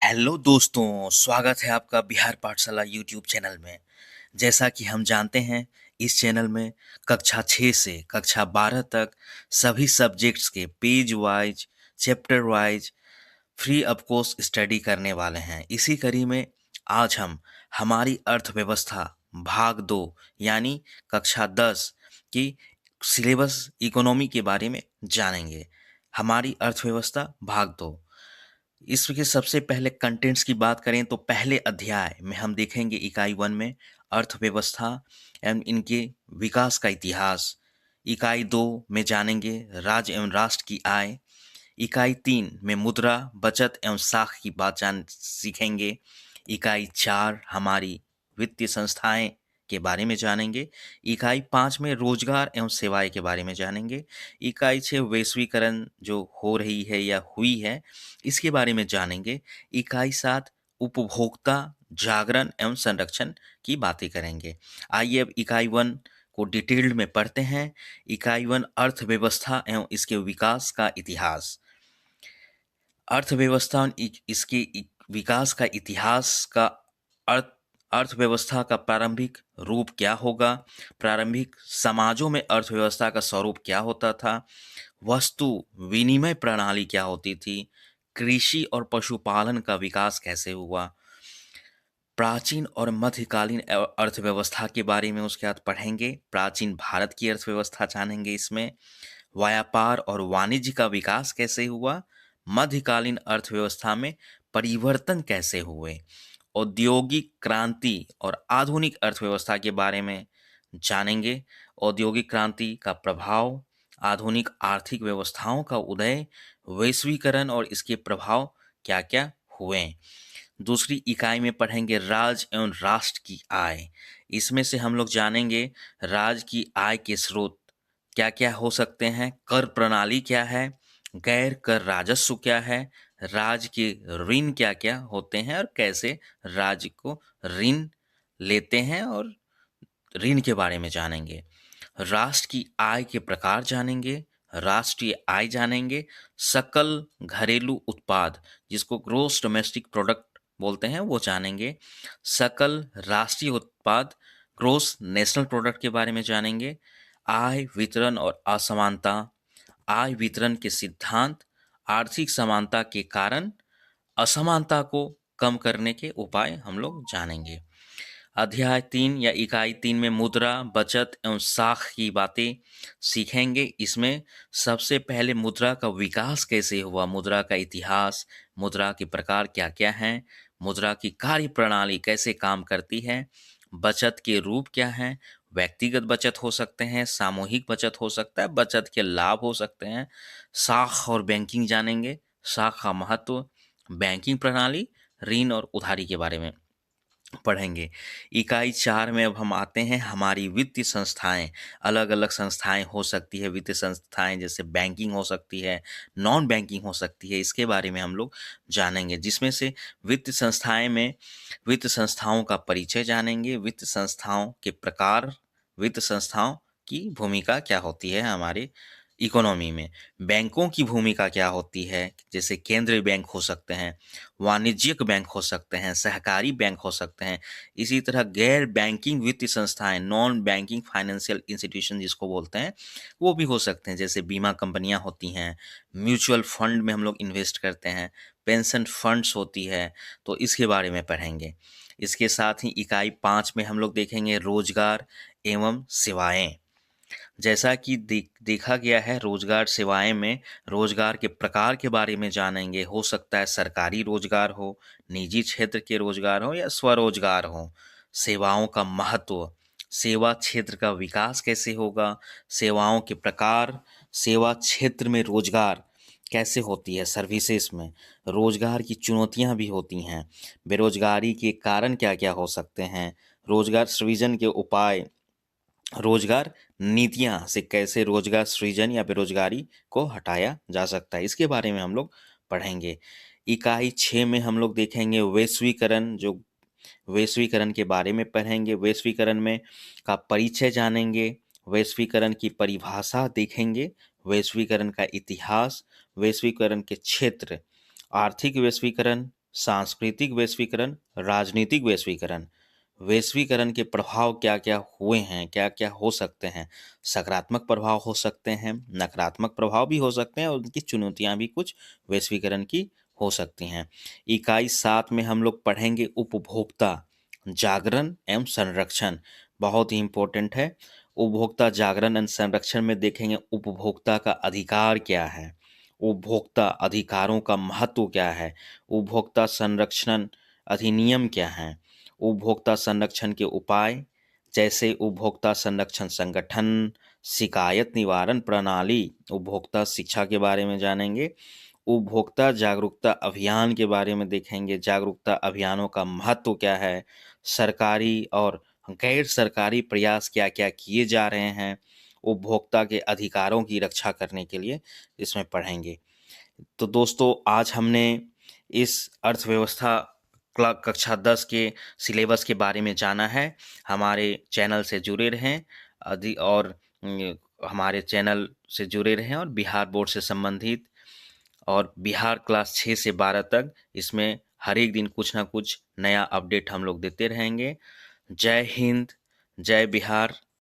Hello दोस्तों, स्वागत है आपका बिहार पाठशाला यूट्यूब चैनल में। जैसा कि हम जानते हैं, इस चैनल में कक्षा 6 से कक्षा 12 तक सभी सब्जेक्ट्स के page wise, chapter wise free of cost study करने वाले हैं। इसी कड़ी में आज हम हमारी अर्थव्यवस्था भाग 2 यानी कक्षा 10 की सिलेबस इकोनॉमी के बारे में जानेंगे। हमारी अर्थव्यवस्था भाग 2, इसके सबसे पहले कंटेंट्स की बात करें तो पहले अध्याय में हम देखेंगे इकाई 1 में अर्थव्यवस्था एवं इनके विकास का इतिहास। इकाई 2 में जानेंगे राज्य एवं राष्ट्र की आय। इकाई 3 में मुद्रा, बचत एवं साख की बात जान सीखेंगे। इकाई 4 हमारी वित्तीय संस्थाएं के बारे में जानेंगे। इकाई 5 में रोजगार एवं सेवाएं के बारे में जानेंगे। इकाई 6 वैश्वीकरण जो हो रही है या हुई है, इसके बारे में जानेंगे। इकाई 7 उपभोक्ता जागरण एवं संरक्षण की बातें करेंगे। आइए अब इकाई 1 को डिटेल्ड में पढ़ते हैं। इकाई 1 अर्थव्यवस्था एवं इसके विकास का इतिहास। अर्थव्यवस्था और इसके विकास का इतिहास का अर्थ अर्थव्यवस्था का प्रारंभिक रूप क्या होगा, प्रारंभिक समाजों में अर्थव्यवस्था का स्वरूप क्या होता था, वस्तु विनिमय प्रणाली क्या होती थी, कृषि और पशुपालन का विकास कैसे हुआ, प्राचीन और मध्यकालीन अर्थव्यवस्था के बारे में उसके बाद पढ़ेंगे। प्राचीन भारत की अर्थव्यवस्था जानेंगे। इसमें व्यापार और वाणिज्य का विकास कैसे हुआ, मध्यकालीन अर्थव्यवस्था में परिवर्तन कैसे हुए, औद्योगिक क्रांति और आधुनिक अर्थव्यवस्था के बारे में जानेंगे। औद्योगिक क्रांति का प्रभाव, आधुनिक आर्थिक व्यवस्थाओं का उदय, वैश्वीकरण और इसके प्रभाव क्या क्या हुए। दूसरी इकाई में पढ़ेंगे राज्य एवं राष्ट्र की आय। इसमें से हम लोग जानेंगे राज्य की आय के स्रोत क्या क्या हो सकते हैं, कर प्रणाली क्या है, गैर कर राजस्व क्या है, राज्य के ऋण क्या क्या होते हैं और कैसे राज्य को ऋण लेते हैं और ऋण के बारे में जानेंगे। राष्ट्र की आय के प्रकार जानेंगे, राष्ट्रीय आय जानेंगे, सकल घरेलू उत्पाद जिसको ग्रोस डोमेस्टिक प्रोडक्ट बोलते हैं वो जानेंगे, सकल राष्ट्रीय उत्पाद ग्रोस नेशनल प्रोडक्ट के बारे में जानेंगे, आय वितरण और असमानता, आय वितरण के सिद्धांत, आर्थिक समानता के कारण, असमानता को कम करने के उपाय हम लोग जानेंगे। अध्याय 3 या इकाई 3 में मुद्रा, बचत एवं साख की बातें सीखेंगे। इसमें सबसे पहले मुद्रा का विकास कैसे हुआ, मुद्रा का इतिहास, मुद्रा के प्रकार क्या क्या हैं, मुद्रा की कार्य प्रणाली कैसे काम करती है, बचत के रूप क्या हैं, व्यक्तिगत बचत हो सकते हैं, सामूहिक बचत हो सकता है, बचत के लाभ हो सकते हैं। साख और बैंकिंग जानेंगे, साख का महत्व, बैंकिंग प्रणाली, ऋण और उधारी के बारे में पढ़ेंगे। इकाई 4 में अब हम आते हैं हमारी वित्तीय संस्थाएं। अलग अलग संस्थाएं हो सकती है वित्तीय संस्थाएं, जैसे बैंकिंग हो सकती है, नॉन बैंकिंग हो सकती है, इसके बारे में हम लोग जानेंगे। जिसमें से वित्तीय संस्थाएं में वित्त संस्थाओं का परिचय जानेंगे, वित्त संस्थाओं के प्रकार, वित्त संस्थाओं की भूमिका क्या होती है हमारे इकोनॉमी में, बैंकों की भूमिका क्या होती है, जैसे केंद्रीय बैंक हो सकते हैं, वाणिज्यिक बैंक हो सकते हैं, सहकारी बैंक हो सकते हैं। इसी तरह गैर बैंकिंग वित्तीय संस्थाएं, नॉन बैंकिंग फाइनेंशियल इंस्टीट्यूशन जिसको बोलते हैं, वो भी हो सकते हैं, जैसे बीमा कंपनियां होती हैं, म्यूचुअल फंड में हम लोग इन्वेस्ट करते हैं, पेंशन फंड्स होती है, तो इसके बारे में पढ़ेंगे। इसके साथ ही इकाई 5 में हम लोग देखेंगे रोजगार एवं सेवाएं। जैसा कि देखा गया है, रोजगार सेवाएं में रोजगार के प्रकार के बारे में जानेंगे। हो सकता है सरकारी रोजगार हो, निजी क्षेत्र के रोजगार हो या स्वरोजगार हो। सेवाओं का महत्व, सेवा क्षेत्र का विकास कैसे होगा, सेवाओं के प्रकार, सेवा क्षेत्र में रोजगार कैसे होती है, सर्विसेज में रोजगार की चुनौतियां भी होती हैं, बेरोजगारी के कारण क्या क्या हो सकते हैं, रोजगार सृजन के उपाय, रोजगार नीतियां से कैसे रोजगार सृजन या बेरोजगारी को हटाया जा सकता है, इसके बारे में हम लोग पढ़ेंगे। इकाई 6 में हम लोग देखेंगे वैश्वीकरण, जो वैश्वीकरण के बारे में पढ़ेंगे। वैश्वीकरण में का परिचय जानेंगे, वैश्वीकरण की परिभाषा देखेंगे, वैश्वीकरण का इतिहास, वैश्वीकरण के क्षेत्र, आर्थिक वैश्वीकरण, सांस्कृतिक वैश्वीकरण, राजनीतिक वैश्वीकरण। वैश्वीकरण के प्रभाव क्या क्या हुए हैं, क्या क्या हो सकते हैं। सकारात्मक प्रभाव हो सकते हैं, नकारात्मक प्रभाव भी हो सकते हैं और उनकी चुनौतियां भी कुछ वैश्वीकरण की हो सकती हैं। इकाई 7 में हम लोग पढ़ेंगे उपभोक्ता जागरण एवं संरक्षण, बहुत ही इम्पोर्टेंट है। उपभोक्ता जागरण एवं संरक्षण में देखेंगे उपभोक्ता का अधिकार क्या है, उपभोक्ता अधिकारों का महत्व क्या है, उपभोक्ता संरक्षण अधिनियम क्या है, उपभोक्ता संरक्षण के उपाय जैसे उपभोक्ता संरक्षण संगठन, शिकायत निवारण प्रणाली, उपभोक्ता शिक्षा के बारे में जानेंगे। उपभोक्ता जागरूकता अभियान के बारे में देखेंगे, जागरूकता अभियानों का महत्व क्या है, सरकारी और गैर सरकारी प्रयास क्या क्या किए जा रहे हैं उपभोक्ता के अधिकारों की रक्षा करने के लिए, इसमें पढ़ेंगे। तो दोस्तों, आज हमने इस अर्थव्यवस्था कक्षा 10 के सिलेबस के बारे में जाना है। हमारे चैनल से जुड़े रहें और हमारे चैनल से जुड़े रहें और बिहार बोर्ड से संबंधित और बिहार क्लास 6 से 12 तक इसमें हर एक दिन कुछ ना कुछ नया अपडेट हम लोग देते रहेंगे। जय हिंद, जय बिहार।